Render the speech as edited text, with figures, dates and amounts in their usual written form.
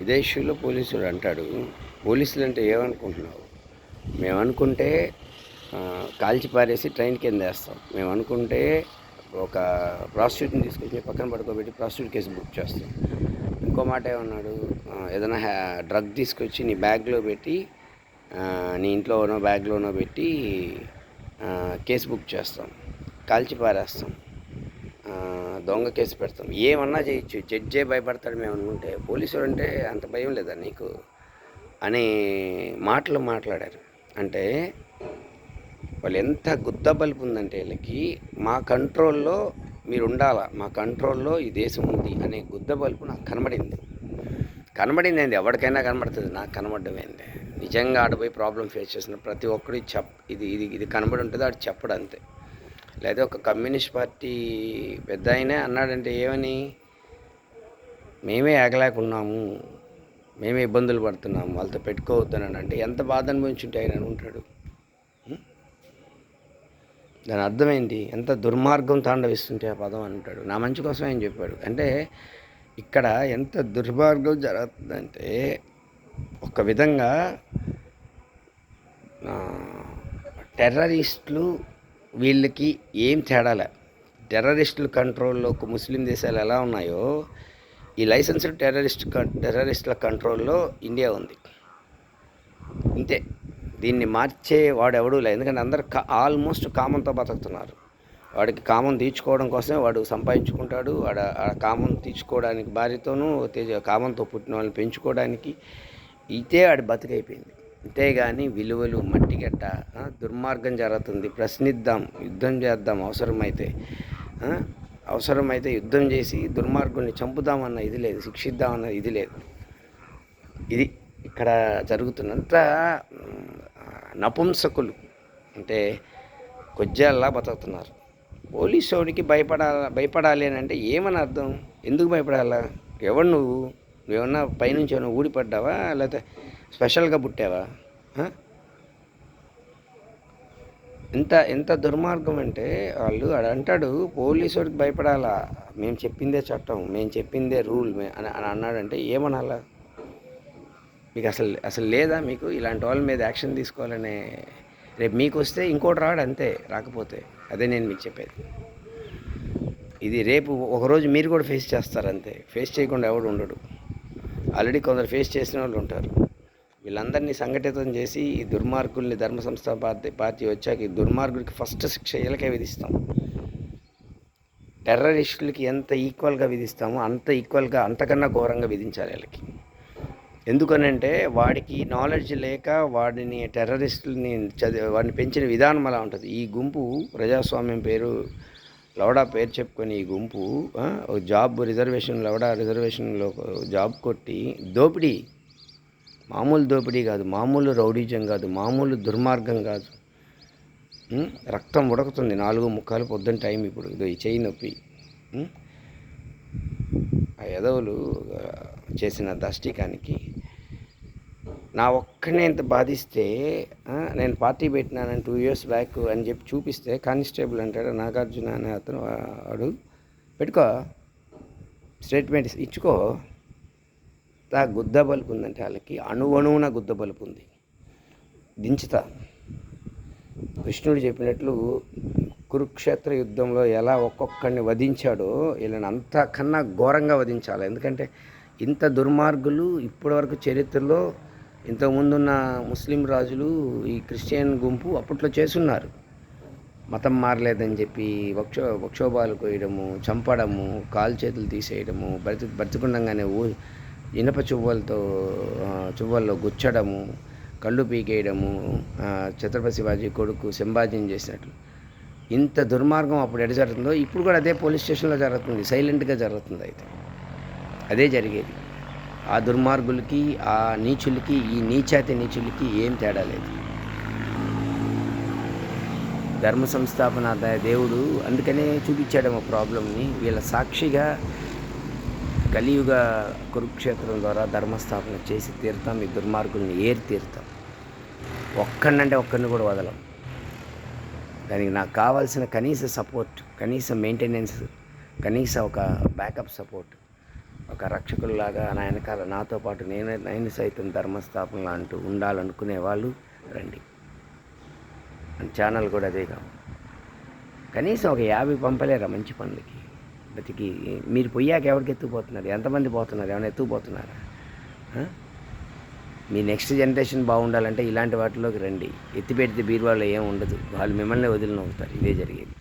ఇదే ఇష్యూలో పోలీసుడు అంటాడు, పోలీసులు అంటే ఏమనుకుంటున్నావు, మేము అనుకుంటే కాల్చి పారేసి ట్రైన్ కింద వేస్తాం, మేము అనుకుంటే ఒక ప్రాస్టిట్యూట్ని తీసుకొచ్చి పక్కన పడుకోబెట్టి ప్రాస్టిట్యూట్ కేసు బుక్ చేస్తాం. ఇంకో మాట ఏమన్నాడు, ఏదైనా డ్రగ్ తీసుకొచ్చి నీ బ్యాగ్లో పెట్టి నీ ఇంట్లోనో బ్యాగ్లోనో పెట్టి కేసు బుక్ చేస్తాం, కాల్చి పారేస్తాం, దొంగ కేసు పెడతాం, ఏమన్నా చేయొచ్చు, జడ్జే భయపడతాడు మేము అనుకుంటే పోలీసులు అంటే అంత భయం లేదా నీకు అనే మాటలు మాట్లాడారు. అంటే వాళ్ళు ఎంత గుద్ద బలుపు ఉందంటే వీళ్ళకి, మా కంట్రోల్లో మీరు ఉండాలా, మా కంట్రోల్లో ఈ దేశం ఉంది అనే గుద్ద బలుపు నాకు కనబడింది ఏంది, ఎవరికైనా కనబడుతుంది, నాకు కనబడమేంది. నిజంగా ఆడపోయి ప్రాబ్లం ఫేస్ చేసిన ప్రతి ఒక్కరు ఇది కనబడి ఉంటుంది, ఆడు చెప్పడు అంతే. లేదా ఒక కమ్యూనిస్ట్ పార్టీ పెద్ద అయినా అన్నాడంటే ఏమని, మేమే ఆగలేకున్నాము, మేమే ఇబ్బందులు పడుతున్నాము, వాళ్ళతో పెట్టుకోవద్దని అంటే ఎంత బాధ అనుభవించుంటే ఆయన ఉంటాడు. దాని అర్థమైంది, ఎంత దుర్మార్గం తాండవిస్తుంటే ఆ పదం అంటాడు. నా మంచి కోసం ఆయన చెప్పాడు. అంటే ఇక్కడ ఎంత దుర్మార్గం జరుగుతుందంటే, ఒక విధంగా టెర్రరిస్టులు వీళ్ళకి ఏం తేడాలే. టెర్రరిస్టుల కంట్రోల్లో ముస్లిం దేశాలు ఎలా ఉన్నాయో, ఈ లైసెన్స్డ్ టెర్రరిస్టుల కంట్రోల్లో ఇండియా ఉంది. ఇంతే, దీన్ని మార్చే వాడు ఎవడూ లేదు. ఎందుకంటే అందరు ఆల్మోస్ట్ కామంతో బతుకుతున్నారు. వాడికి కామం తీర్చుకోవడం కోసమే వాడు సంపాదించుకుంటాడు. ఆ కామం తీర్చుకోవడానికి భార్యతోనూ కామంతో పుట్టిన వాళ్ళని పెంచుకోవడానికి ఇదే వాడి బతుకైపోయింది. అంతేగాని విలువలు మట్టిగట్ట దుర్మార్గం జరుగుతుంది, ప్రశ్నిద్దాం, యుద్ధం చేద్దాం, అవసరమైతే యుద్ధం చేసి దుర్మార్గుల్ని చంపుదామన్న ఇది లేదు, శిక్షిద్దామన్న ఇది లేదు. ఇది ఇక్కడ జరుగుతున్నంత నపుంసకులు అంటే కొజ్జాల్లా బతుకుతున్నారు. పోలీసోడికి భయపడాలి అని అంటే ఏమని అర్థం? ఎందుకు భయపడాలా? ఎవడు నువ్వేమన్నా పైనుంచి ఏమన్నా ఊడిపడ్డావా, లేకపోతే స్పెషల్గా పుట్టావా? ఎంత దుర్మార్గం అంటే వాళ్ళు అంటాడు, పోలీసుడికి భయపడాలా, మేము చెప్పిందే చట్టం, మేము చెప్పిందే రూల్ అని అన్నాడంటే ఏమనాలా? మీకు అసలు లేదా మీకు ఇలాంటి వాళ్ళ మీద యాక్షన్ తీసుకోవాలనే? రేపు మీకు వస్తే ఇంకోటి రాడు, అంతే. రాకపోతే అదే నేను మీకు చెప్పేది. ఇది రేపు ఒకరోజు మీరు కూడా ఫేస్ చేస్తారు, అంతే. ఫేస్ చేయకుండా ఎవడు ఉండడు. ఆల్రెడీ కొందరు ఫేస్ చేసిన వాళ్ళు ఉంటారు. వీళ్ళందరినీ సంఘటితం చేసి ఈ దుర్మార్గుల్ని ధర్మ సంస్థ పార్టీ వచ్చాక ఈ దుర్మార్గుడికి ఫస్ట్ శిక్ష వీళ్ళకే విధిస్తాం. టెర్రరిస్టులకి ఎంత ఈక్వల్గా విధిస్తామో అంత ఈక్వల్గా, అంతకన్నా ఘోరంగా విధించాలి వీళ్ళకి. ఎందుకనంటే వాడికి నాలెడ్జ్ లేక వాడిని టెర్రరిస్టులని వాడిని పెంచిన విధానం అలా ఉంటుంది. ఈ గుంపు ప్రజాస్వామ్యం పేరు లవడా పేరు చెప్పుకొని ఈ గుంపు జాబ్ లవడా రిజర్వేషన్లో జాబ్ కొట్టి దోపిడీ, మామూలు దోపిడీ కాదు, మామూలు రౌడీజం కాదు, మామూలు దుర్మార్గం కాదు. రక్తం ఉడకుతుంది, 4:45 పొద్దున్న టైం. ఇప్పుడు ఇదో ఈ చెయ్యి నొప్పి. ఆ ఎదవులు చేసిన దష్టికానికి నా ఒక్కనే ఇంత బాధిస్తే, నేను పార్టీ పెట్టినానని 2 years బ్యాక్ అని చెప్పి చూపిస్తే కానిస్టేబుల్ అంటాడు, నాగార్జున అనే అతను, వాడు పెట్టుకో స్టేట్మెంట్ ఇచ్చుకో. గుద్ద బలుపు ఉందంటే వాళ్ళకి, అణువణువున గుద్ద బలుపు ఉంది. దించుతా. కృష్ణుడు చెప్పినట్లు కురుక్షేత్ర యుద్ధంలో ఎలా ఒక్కొక్కడిని వధించాడో వీళ్ళని అంతకన్నా ఘోరంగా వధించాలి. ఎందుకంటే ఇంత దుర్మార్గులు ఇప్పటివరకు చరిత్రలో ఇంతకుముందున్న ముస్లిం రాజులు ఈ క్రిస్టియన్ గుంపు అప్పట్లో చేసున్నారు. మతం మారలేదని చెప్పి వక్షోభాలు కోయడము, చంపడము, కాలు చేతులు తీసేయడము, బ్రతికుండంగానే ఇనప చువ్వల్లో గుచ్చడము, కళ్ళు పీకేయడము, ఛత్రపతి శివాజీ కొడుకు సంభాజీ చేసినట్లు. ఇంత దుర్మార్గం అప్పుడు ఎడ జరుగుతుందో ఇప్పుడు కూడా అదే పోలీస్ స్టేషన్లో జరుగుతుంది, సైలెంట్గా జరుగుతుంది. అయితే అదే జరిగేది. ఆ దుర్మార్గులకి, ఆ నీచులకి, ఈ నీచాతి నీచులకి ఏం తేడా లేదు. ధర్మ సంస్థాపన దేవుడు అందుకనే చూపించాడేమో ప్రాబ్లంని. వీళ్ళ సాక్షిగా కలియుగ కురుక్షేత్రం ద్వారా ధర్మస్థాపన చేసి తీరుతాం, ఈ దుర్మార్గుల్ని ఏరి తీరుతాం. ఒక్కడినంటే ఒక్కడిని కూడా వదలం. దానికి నాకు కావాల్సిన కనీస సపోర్ట్, కనీస మెయింటెనెన్స్, కనీస ఒక బ్యాకప్ సపోర్ట్ ఒక రక్షకుల్లాగా నా వెనకాల నాతో పాటు నేను సైతం ధర్మస్థాపనలు అంటూ ఉండాలనుకునే వాళ్ళు రండి. ఛానల్ కూడా అదే కావు. కనీసం ఒక 50 పంపలేరా మంచి పనులకి? బతికి మీరు పొయ్యాక ఎవరికి ఎత్తుకుపోతున్నారు? ఎంతమంది పోతున్నారు? ఏమైనా ఎత్తుకుపోతున్నారా? మీ నెక్స్ట్ జనరేషన్ బాగుండాలంటే ఇలాంటి వాటిలోకి రండి. ఎత్తిపెడితే బీరువాలో ఏం ఉండదు, వాళ్ళు మిమ్మల్ని వదిలిన అవుతారు. ఇదే జరిగేది.